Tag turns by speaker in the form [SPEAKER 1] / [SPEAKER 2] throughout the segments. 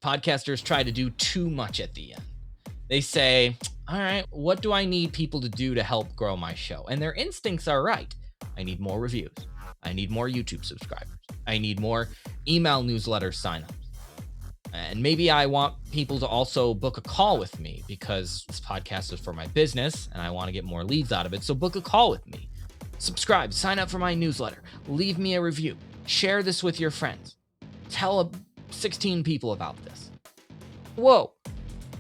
[SPEAKER 1] Podcasters try to do too much at the end. They say, all right, what do I need people to do to help grow my show? And their instincts are right. I need more reviews. I need more YouTube subscribers. I need more email newsletter signups. And maybe I want people to also book a call with me because this podcast is for my business and I want to get more leads out of it. So book a call with me. Subscribe, sign up for my newsletter, leave me a review, share this with your friends. Tell 16 people about this. Whoa.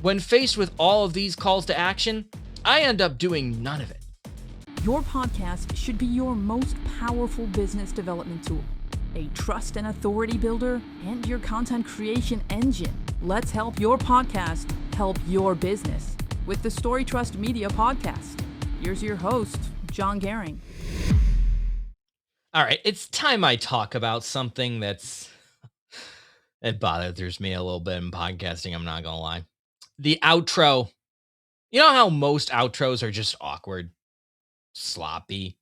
[SPEAKER 1] When faced with all of these calls to action, I end up doing none of it.
[SPEAKER 2] Your podcast should be your most powerful business development tool, a trust and authority builder, and your content creation engine. Let's help your podcast help your business with the StoryTrust.media podcast. Here's your host, John Gehring.
[SPEAKER 1] All right, it's time I talk about something that bothers me a little bit in podcasting, I'm not gonna lie. The outro. You know how most outros are just awkward, sloppy?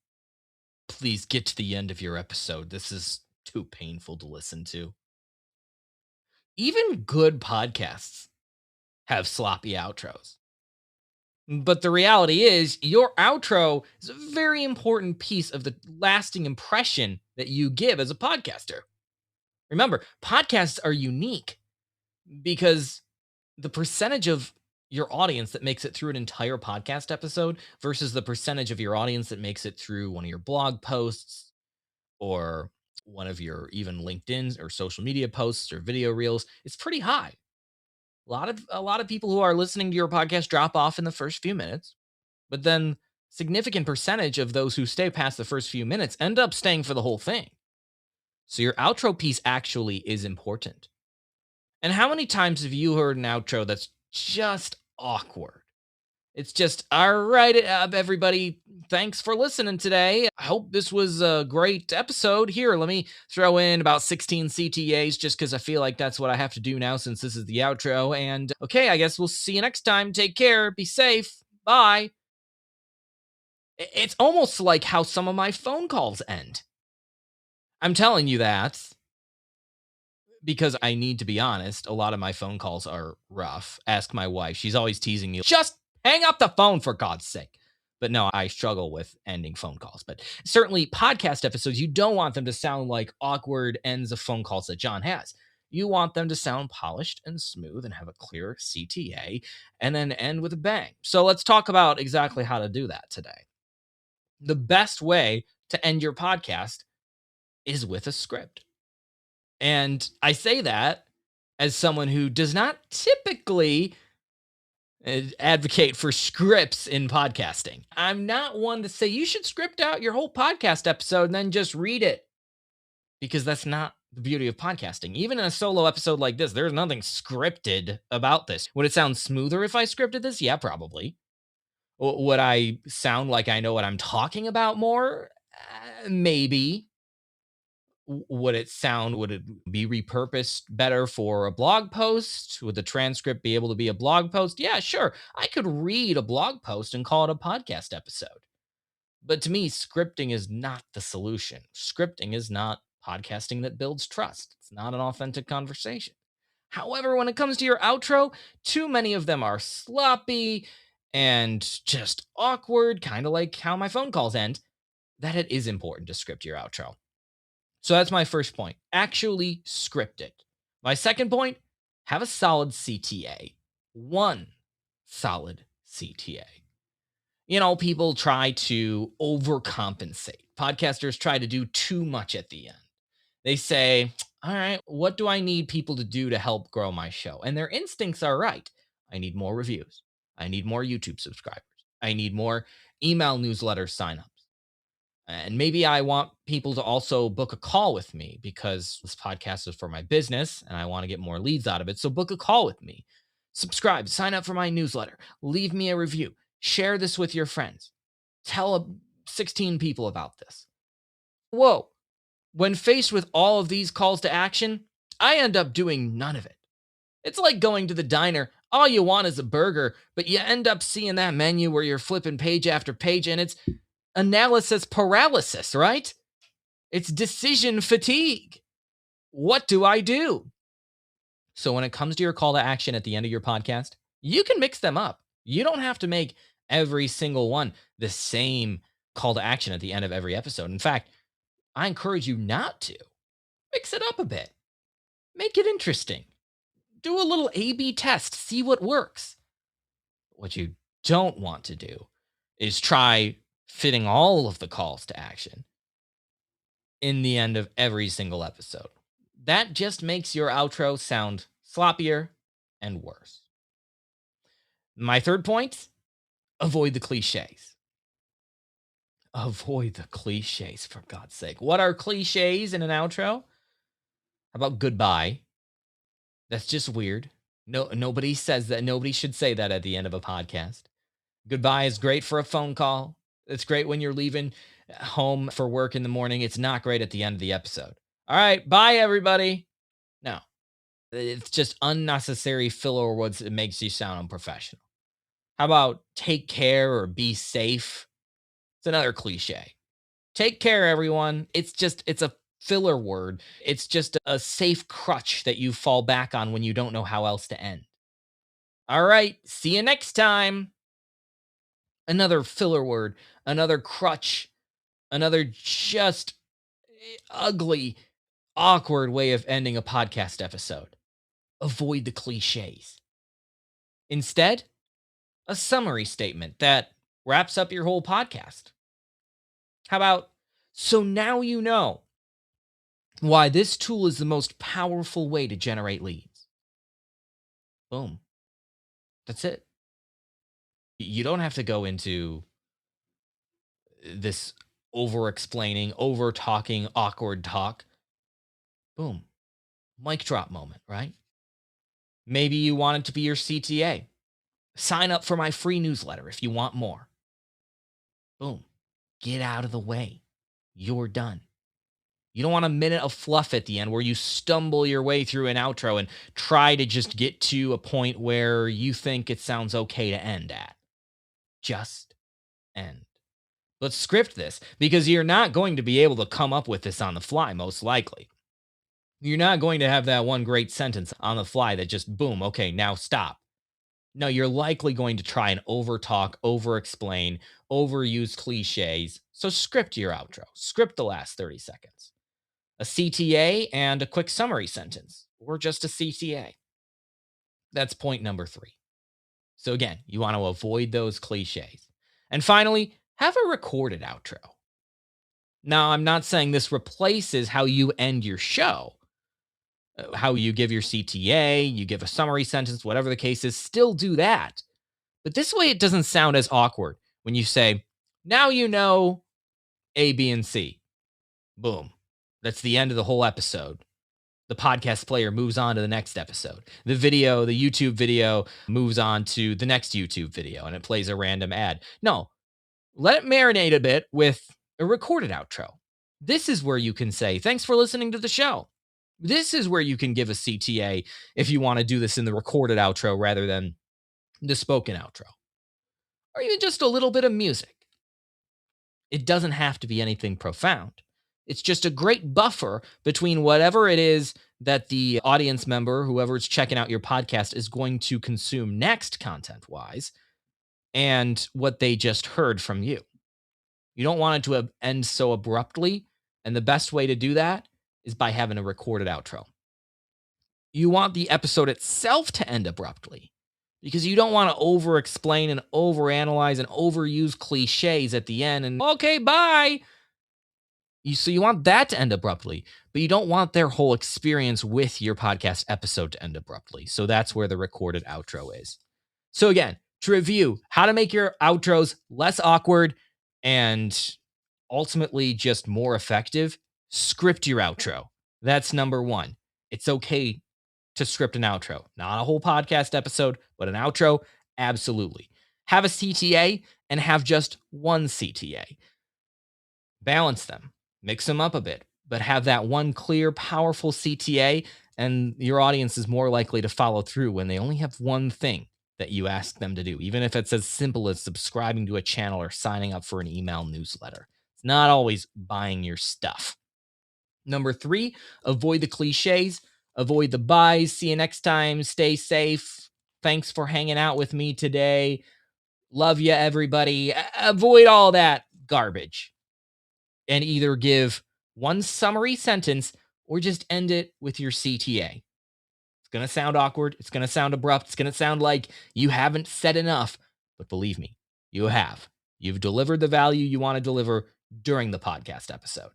[SPEAKER 1] Please get to the end of your episode. This is too painful to listen to. Even good podcasts have sloppy outros. But the reality is, your outro is a very important piece of the lasting impression that you give as a podcaster. Remember, podcasts are unique because the percentage of your audience that makes it through an entire podcast episode versus the percentage of your audience that makes it through one of your blog posts or one of your even LinkedIn or social media posts or video reels, it's pretty high. A lot of people who are listening to your podcast drop off in the first few minutes, but then significant percentage of those who stay past the first few minutes end up staying for the whole thing. So your outro piece actually is important. And how many times have you heard an outro that's just awkward? It's just, all right, everybody, thanks for listening today. I hope this was a great episode. Here, let me throw in about 16 CTAs just because I feel like that's what I have to do now since this is the outro. And okay, I guess we'll see you next time. Take care. Be safe. Bye. It's almost like how some of my phone calls end. I'm telling you that because I need to be honest, a lot of my phone calls are rough. Ask my wife. She's always teasing me. Just hang up the phone for God's sake. But no, I struggle with ending phone calls. But certainly podcast episodes, you don't want them to sound like awkward ends of phone calls that John has. You want them to sound polished and smooth and have a clear CTA and then end with a bang. So let's talk about exactly how to do that today. The best way to end your podcast is with a script. And I say that as someone who does not typically advocate for scripts in podcasting. I'm not one to say you should script out your whole podcast episode and then just read it, because that's not the beauty of podcasting. Even in a solo episode like this, there's nothing scripted about this. Would it sound smoother if I scripted this? Yeah, probably. Would I sound like I know what I'm talking about more? Maybe. Would it be repurposed better for a blog post? Would the transcript be able to be a blog post? Yeah, sure. I could read a blog post and call it a podcast episode. But to me, scripting is not the solution. Scripting is not podcasting that builds trust. It's not an authentic conversation. However, when it comes to your outro, too many of them are sloppy and just awkward, kind of like how my phone calls end, that it is important to script your outro. So that's my first point. Actually script it. My second point, have a solid CTA. One solid CTA. You know, people try to overcompensate. Podcasters try to do too much at the end. They say, all right, what do I need people to do to help grow my show? And their instincts are right. I need more reviews. I need more YouTube subscribers. I need more email newsletter signups. And maybe I want people to also book a call with me because this podcast is for my business and I want to get more leads out of it. So book a call with me. Subscribe, sign up for my newsletter, leave me a review, share this with your friends. Tell 16 people about this. Whoa. When faced with all of these calls to action, I end up doing none of it. It's like going to the diner. All you want is a burger, but you end up seeing that menu where you're flipping page after page and it's analysis paralysis, right? It's decision fatigue. What do I do? So when it comes to your call to action at the end of your podcast, you can mix them up. You don't have to make every single one the same call to action at the end of every episode. In fact, I encourage you not to. Mix it up a bit. Make it interesting. Do a little A B test, see what works. What you don't want to do is try fitting all of the calls to action in the end of every single episode. That just makes your outro sound sloppier and worse. My third point, avoid the cliches. Avoid the cliches, for God's sake. What are cliches in an outro? How about goodbye? That's just weird. No, nobody says that. Nobody should say that at the end of a podcast. Goodbye is great for a phone call. It's great when you're leaving home for work in the morning. It's not great at the end of the episode. All right, bye, everybody. No, it's just unnecessary filler words. It makes you sound unprofessional. How about take care or be safe? It's another cliche. Take care, everyone. It's a filler word. It's just a safe crutch that you fall back on when you don't know how else to end. All right, see you next time. Another filler word, another crutch, another just ugly, awkward way of ending a podcast episode. Avoid the cliches. Instead, a summary statement that wraps up your whole podcast. How about, so now you know why this tool is the most powerful way to generate leads. Boom. That's it. You don't have to go into this over explaining, over talking, awkward talk. Boom. Mic drop moment, right? Maybe you want it to be your CTA. Sign up for my free newsletter if you want more. Boom. Get out of the way. You're done. You don't want a minute of fluff at the end where you stumble your way through an outro and try to just get to a point where you think it sounds okay to end at. Just end. Let's script this because you're not going to be able to come up with this on the fly, most likely. You're not going to have that one great sentence on the fly that just boom, okay, now stop. No, you're likely going to try and overtalk, over-explain, overuse cliches. So script your outro. Script the last 30 seconds. A CTA and a quick summary sentence, or just a CTA. That's point number 3. So again, you want to avoid those cliches. And finally, have a recorded outro. Now, I'm not saying this replaces how you end your show. How you give your CTA, you give a summary sentence, whatever the case is, still do that. But this way it doesn't sound as awkward when you say, now you know A, B, and C. Boom. That's the end of the whole episode. The podcast player moves on to the next episode. The YouTube video moves on to the next YouTube video and it plays a random ad. No, let it marinate a bit with a recorded outro. This is where you can say, thanks for listening to the show. This is where you can give a CTA if you want to do this in the recorded outro rather than the spoken outro. Or even just a little bit of music. It doesn't have to be anything profound. It's just a great buffer between whatever it is that the audience member, whoever's checking out your podcast, is going to consume next content-wise and what they just heard from you. You don't want it to end so abruptly, and the best way to do that is by having a recorded outro. You want the episode itself to end abruptly because you don't want to over-explain and overanalyze and overuse cliches at the end and, okay, bye. So you want that to end abruptly, but you don't want their whole experience with your podcast episode to end abruptly. So that's where the recorded outro is. So again, to review, how to make your outros less awkward and ultimately just more effective, script your outro. That's number 1. It's okay to script an outro. Not a whole podcast episode, but an outro, absolutely. Have a CTA and have just one CTA. Balance them. Mix them up a bit, but have that one clear, powerful CTA, and your audience is more likely to follow through when they only have one thing that you ask them to do, even if it's as simple as subscribing to a channel or signing up for an email newsletter. It's not always buying your stuff. Number 3, avoid the cliches, Avoid the buys. See you next time. Stay safe. Thanks for hanging out with me today. Love you, everybody. Avoid all that garbage and either give one summary sentence or just end it with your CTA. It's going to sound awkward. It's going to sound abrupt. It's going to sound like you haven't said enough. But believe me, you have. You've delivered the value you want to deliver during the podcast episode.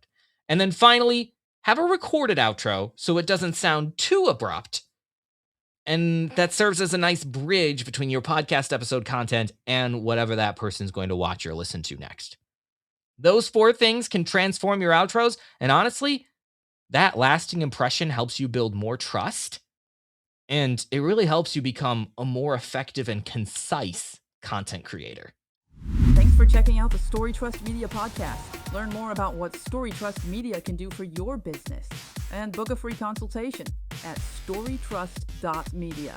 [SPEAKER 1] And then finally, have a recorded outro so it doesn't sound too abrupt. And that serves as a nice bridge between your podcast episode content and whatever that person's going to watch or listen to next. Those 4 things can transform your outros. And honestly, that lasting impression helps you build more trust. And it really helps you become a more effective and concise content creator.
[SPEAKER 2] Thanks for checking out the StoryTrust Media podcast. Learn more about what StoryTrust Media can do for your business and book a free consultation at storytrust.media.